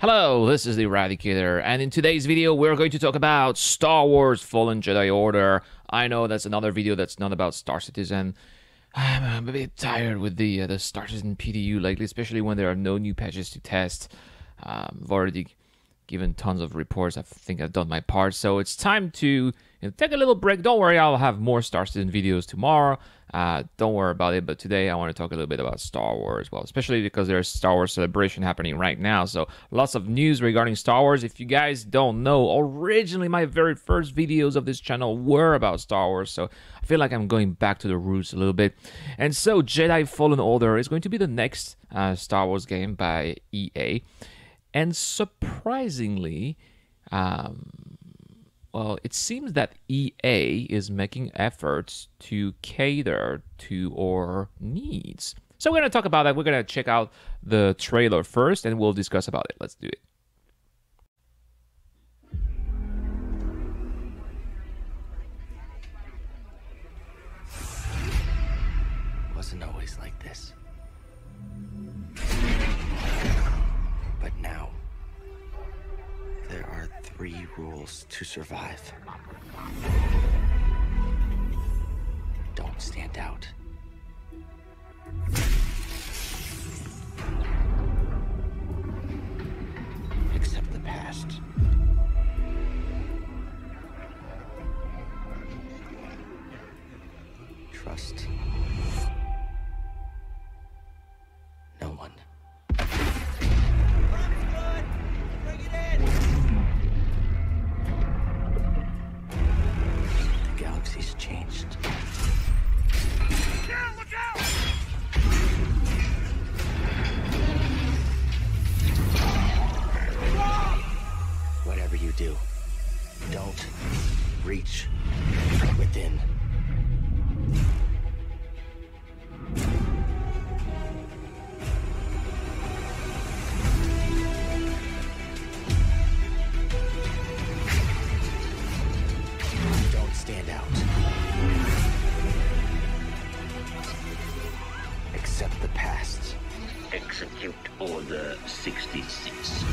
Hello, this is the Eradicator, and in today's video, we're going to talk about Star Wars Fallen Jedi Order. I know that's another video that's not about Star Citizen. I'm a bit tired with the Star Citizen PDU lately, especially when there are no new patches to test. I've already given tons of reports. I think I've done my part, so it's time to take a little break. Don't worry, I'll have more Star Citizen videos tomorrow. Don't worry about it, but today I want to talk a little bit about Star Wars, well, especially because there's Star Wars Celebration happening right now, so lots of news regarding Star Wars. If you guys don't know, originally my very first videos of this channel were about Star Wars, so I feel like I'm going back to the roots a little bit. And so Jedi Fallen Order is going to be the next Star Wars game by EA, and surprisingly, well, it seems that EA is making efforts to cater to our needs. So we're going to talk about that. We're going to check out the trailer first, and we'll discuss about it. Let's do it. Wasn't always like this. But now, there are 3 rules to survive. Don't stand out. Accept the past. Trust no one. The galaxy's changed. Yeah, look out! Whatever you do, don't reach within. Don't stand out. Accept the past. Execute Order 66.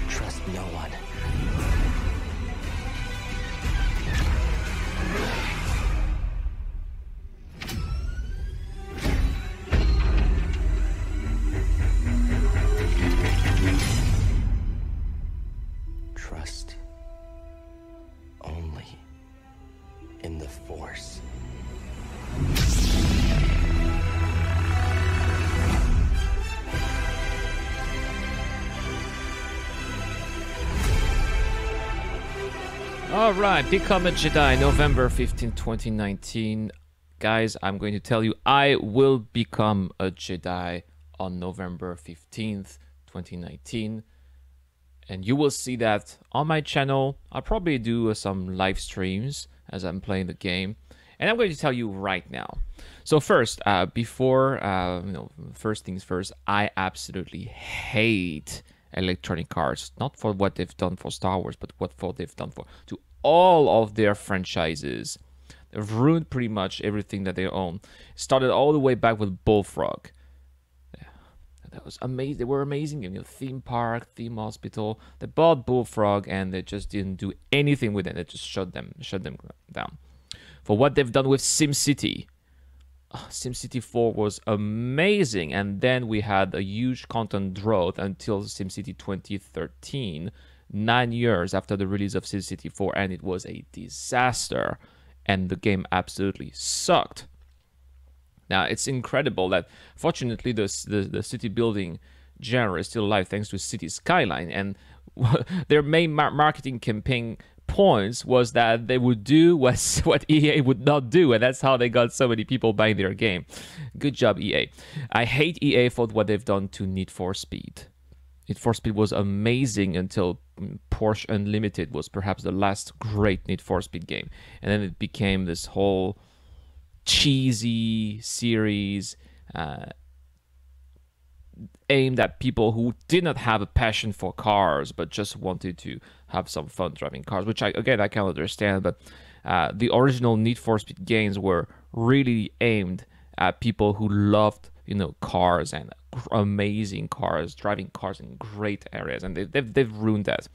Trust no one. Trust only in the Force. All right, Become a Jedi, November 15, 2019. Guys, I'm going to tell you, I will become a Jedi on November 15th, 2019. And you will see that on my channel. I'll probably do some live streams as I'm playing the game. And I'm going to tell you right now. So first, before, first things first, I absolutely hate Electronic Arts, not for what they've done for Star Wars, but what they've done to all of their franchises. They've ruined pretty much everything that they own. Started all the way back with Bullfrog. Yeah, that was amazing. They were amazing. Theme park, theme hospital. They bought Bullfrog and they just didn't do anything with it. They just shut them down. For what they've done with SimCity. SimCity 4 was amazing, and then we had a huge content drought until SimCity 2013, 9 years after the release of SimCity 4, and it was a disaster, and the game absolutely sucked. Now, it's incredible that, fortunately, the city building genre is still alive thanks to City Skyline, and their main marketing campaign points was that they would do what EA would not do, and that's how they got so many people buying their game. Good job, EA. I hate EA for what they've done to Need for Speed. Need for Speed was amazing until Porsche Unlimited was perhaps the last great Need for Speed game, and then it became this whole cheesy series aimed at people who did not have a passion for cars but just wanted to have some fun driving cars, which I can understand. But The original Need for Speed games were really aimed at people who loved, you know, cars and amazing cars, driving cars in great areas, and they've ruined that.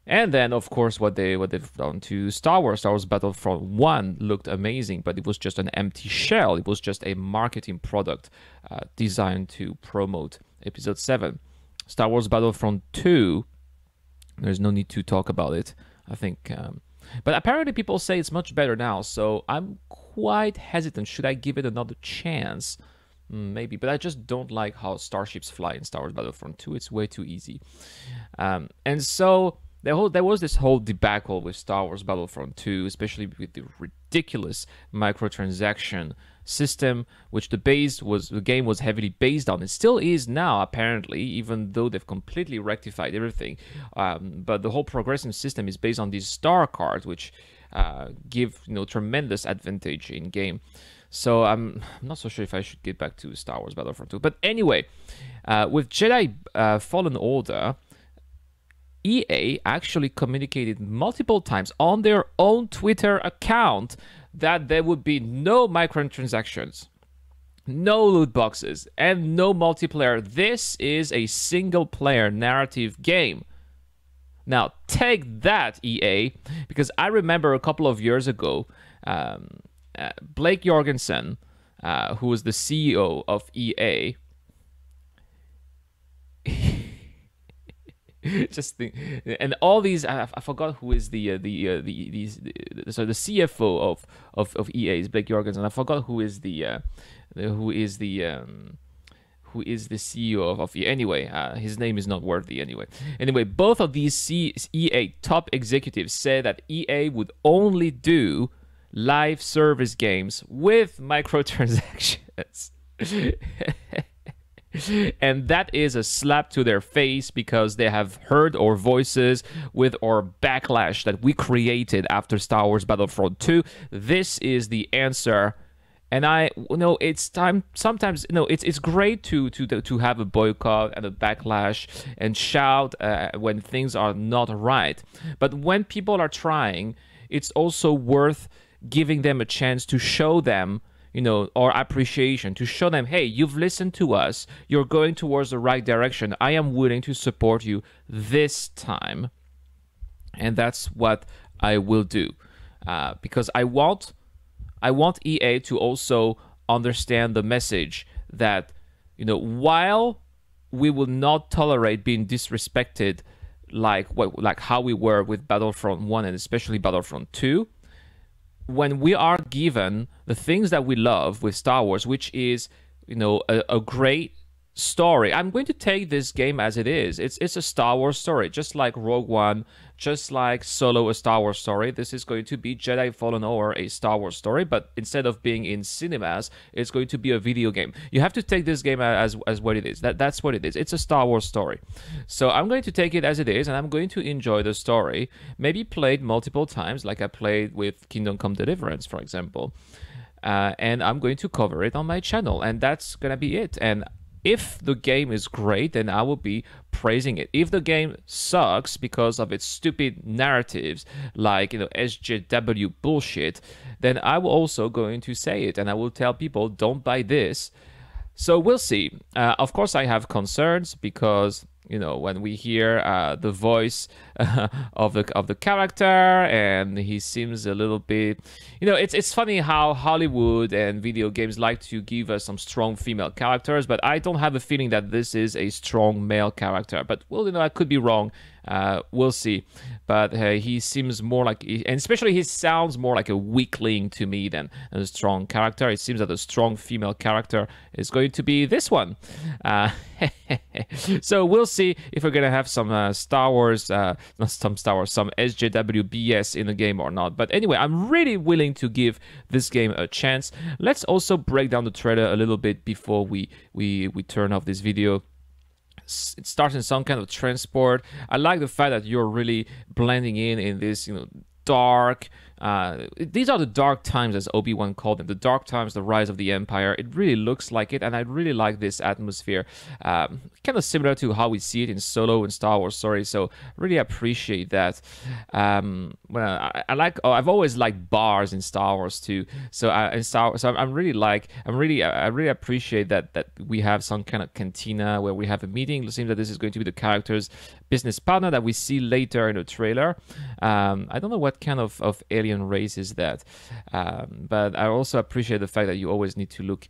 And then, of course, what they've done to Star Wars Battlefront 1 looked amazing, but it was just an empty shell. It was just a marketing product designed to promote Episode 7. Star Wars Battlefront 2, there's no need to talk about it, I think. But apparently people say it's much better now, so I'm quite hesitant. Should I give it another chance? Maybe, but I just don't like how starships fly in Star Wars Battlefront 2. It's way too easy. And so there was this whole debacle with Star Wars Battlefront 2, especially with the ridiculous microtransaction system, which the game was heavily based on. It still is now, apparently, even though they've completely rectified everything. But the whole progression system is based on these star cards, which give, you know, tremendous advantage in game. So I'm not so sure if I should get back to Star Wars Battlefront 2. But anyway, with Jedi Fallen Order, EA actually communicated multiple times on their own Twitter account that there would be no microtransactions, no loot boxes, and no multiplayer. This is a single-player narrative game. Now, take that, EA, because I remember a couple of years ago, Blake Jorgensen, who was the CEO of EA, just think, and all these, I forgot who is the CFO of EA is Blake Jorgensen. I forgot who is the CEO of EA. Anyway, his name is not worthy anyway. Anyway, both of these EA top executives said that EA would only do live service games with microtransactions. And that is a slap to their face, because they have heard our voices with our backlash that we created after Star Wars Battlefront 2. This is the answer. And it's time. Sometimes, it's great to have a boycott and a backlash and shout when things are not right. But when people are trying, it's also worth giving them a chance to show them, our appreciation, to show them, hey, you've listened to us. You're going towards the right direction. I am willing to support you this time. And that's what I will do, because I want EA to also understand the message that, while we will not tolerate being disrespected like how we were with Battlefront 1 and especially Battlefront 2, when we are given the things that we love with Star Wars, which is, a great story. I'm going to take this game as it is. It's a Star Wars story, just like Rogue One, just like Solo, a Star Wars story. This is going to be Jedi Fallen Order, a Star Wars story, but instead of being in cinemas, it's going to be a video game. You have to take this game as what it is. That's what it is. It's a Star Wars story. So I'm going to take it as it is, and I'm going to enjoy the story. Maybe play it multiple times, like I played with Kingdom Come Deliverance, for example. And I'm going to cover it on my channel, and that's going to be it. And if the game is great, then I will be praising it. If the game sucks because of its stupid narratives, like, SJW bullshit, then I will also going to say it, and I will tell people, don't buy this. So we'll see. Of course, I have concerns because, when we hear the voice of the character, and he seems a little bit, it's funny how Hollywood and video games like to give us some strong female characters, but I don't have a feeling that this is a strong male character. But, well, I could be wrong. We'll see. But he seems more like, and especially he sounds more like a weakling to me than a strong character. It seems that a strong female character is going to be this one. So we'll see if we're gonna have some Star Wars, some SJW BS in the game or not. But anyway, I'm really willing to give this game a chance. Let's also break down the trailer a little bit before we turn off this video. It starts in some kind of transport. I like the fact that you're really blending in this, dark, These are the dark times, as Obi-Wan called them, the dark times, the rise of the Empire. It really looks like it, and I really like this atmosphere, kind of similar to how we see it in Solo and Star Wars story. So really appreciate that. Well, I like. Oh, I've always liked bars in Star Wars too. So I really appreciate that we have some kind of cantina where we have a meeting. It seems that this is going to be the character's business partner that we see later in the trailer. I don't know what kind of alien race is that, but I also appreciate the fact that you always need to look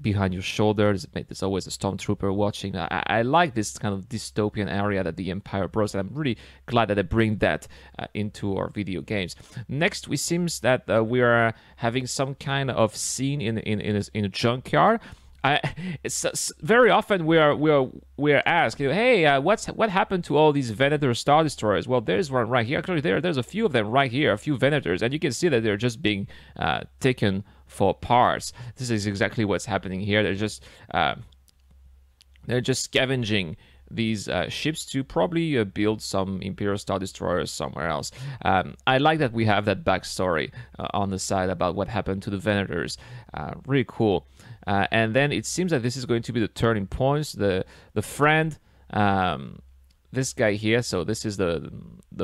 behind your shoulders. There's always a stormtrooper watching. I like this kind of dystopian area that the Empire brought, and I'm really glad that they bring that into our video games. Next, it seems that we are having some kind of scene in a junkyard. It's very often we are asked, hey, what happened to all these Venator Star Destroyers? Well, there's one right here. Actually, there's a few of them right here, a few Venators, and you can see that they're just being taken for parts. This is exactly what's happening here. They're just scavenging these ships to probably build some Imperial Star Destroyers somewhere else. I like that we have that backstory on the side about what happened to the Venators. Really cool. And then it seems that this is going to be the turning points. The friend, this guy here, so this is the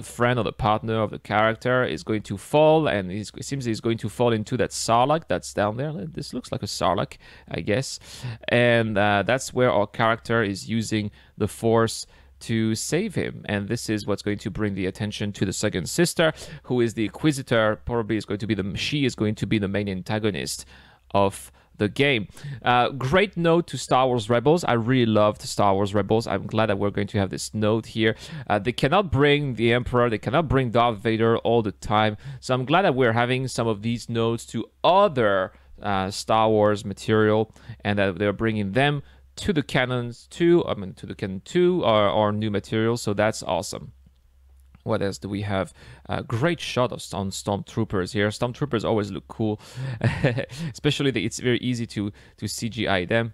friend or the partner of the character, is going to fall, and it seems he's going to fall into that sarlacc that's down there. This looks like a sarlacc, I guess. And that's where our character is using the Force to save him, and this is what's going to bring the attention to the second sister, who is the Inquisitor. Probably is going to be she is going to be the main antagonist of the game. Great note to Star Wars Rebels. I really loved Star Wars Rebels. I'm glad that we're going to have this note here. They cannot bring the Emperor, they cannot bring Darth Vader all the time, so I'm glad that we're having some of these notes to other Star Wars material, and that they're bringing them to the canons to the canon 2 or new material. So that's awesome. What else do we have? Great shot on Stormtroopers here. Stormtroopers always look cool, especially it's very easy to CGI them.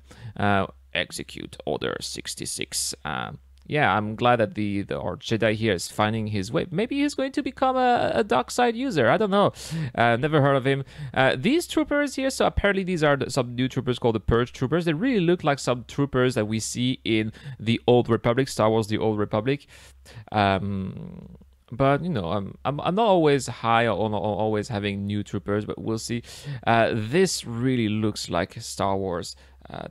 Execute Order 66. Yeah, I'm glad that our Jedi here is finding his way. Maybe he's going to become a dark side user. I don't know. Never heard of him. These troopers here, so apparently these are some new troopers called the Purge Troopers. They really look like some troopers that we see in the Old Republic, Star Wars: The Old Republic. But I'm not always high on always having new troopers, but we'll see. This really looks like Star Wars.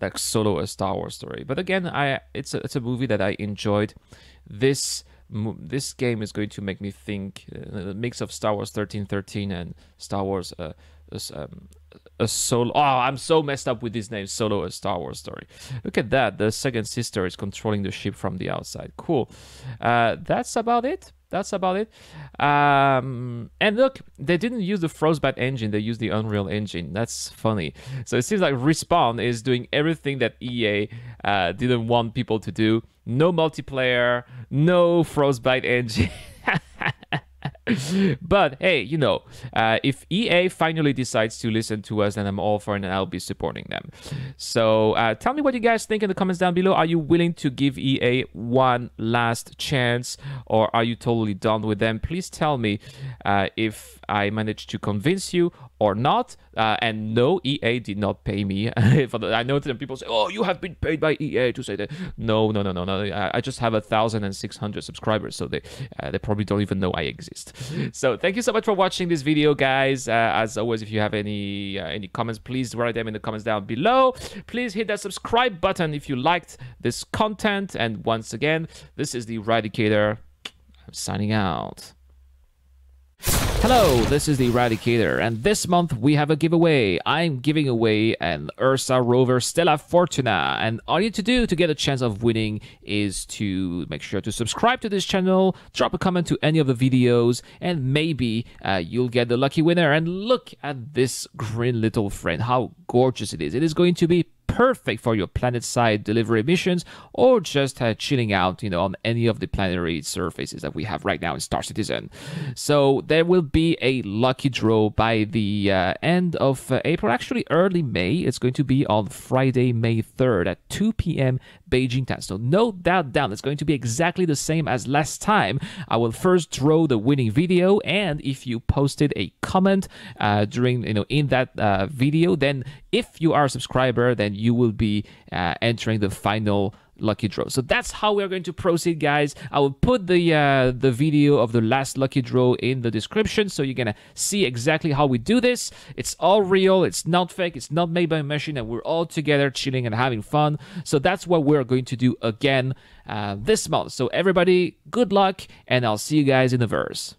Like Solo, a Star Wars story. But again, it's a movie that I enjoyed. This game is going to make me think a mix of Star Wars 1313 and Star Wars a Solo. Oh, I'm so messed up with these names. Solo, a Star Wars story. Look at that. The second sister is controlling the ship from the outside. Cool. That's about it. And look, they didn't use the Frostbite engine, they used the Unreal Engine. That's funny. So it seems like Respawn is doing everything that EA didn't want people to do. No multiplayer, no Frostbite engine. But hey, if EA finally decides to listen to us, then I'm all for it, and I'll be supporting them. So tell me what you guys think in the comments down below. Are you willing to give EA one last chance, or are you totally done with them? Please tell me if I managed to convince you or not. And no, EA did not pay me. I know that people say, oh, you have been paid by EA to say that. No. I just have 1,600 subscribers, so they probably don't even know I exist. So thank you so much for watching this video, guys. As always, if you have any comments, please write them in the comments down below. Please hit that subscribe button if you liked this content. And once again, this is the Eradicator. I'm signing out. Hello, this is the Eradicator, and this month we have a giveaway. I'm giving away an Ursa rover Stella Fortuna, and all you need to do to get a chance of winning is to make sure to subscribe to this channel, drop a comment to any of the videos, and maybe you'll get the lucky winner. And look at this green little friend, how gorgeous it is. It is going to be perfect for your planet-side delivery missions or just chilling out, on any of the planetary surfaces that we have right now in Star Citizen. So there will be a lucky draw by the end of April, actually early May. It's going to be on Friday, May 3rd at 2 p.m. Beijing time. So no doubt down, it's going to be exactly the same as last time. I will first draw the winning video, and if you posted a comment during, in that video, then if you are a subscriber, then you will be entering the final lucky draw. So that's how we're going to proceed, guys. I will put the video of the last lucky draw in the description, so you're gonna see exactly how we do this. It's all real, it's not fake, it's not made by a machine, and we're all together chilling and having fun. So that's what we're going to do again this month. So everybody, good luck, and I'll see you guys in the verse.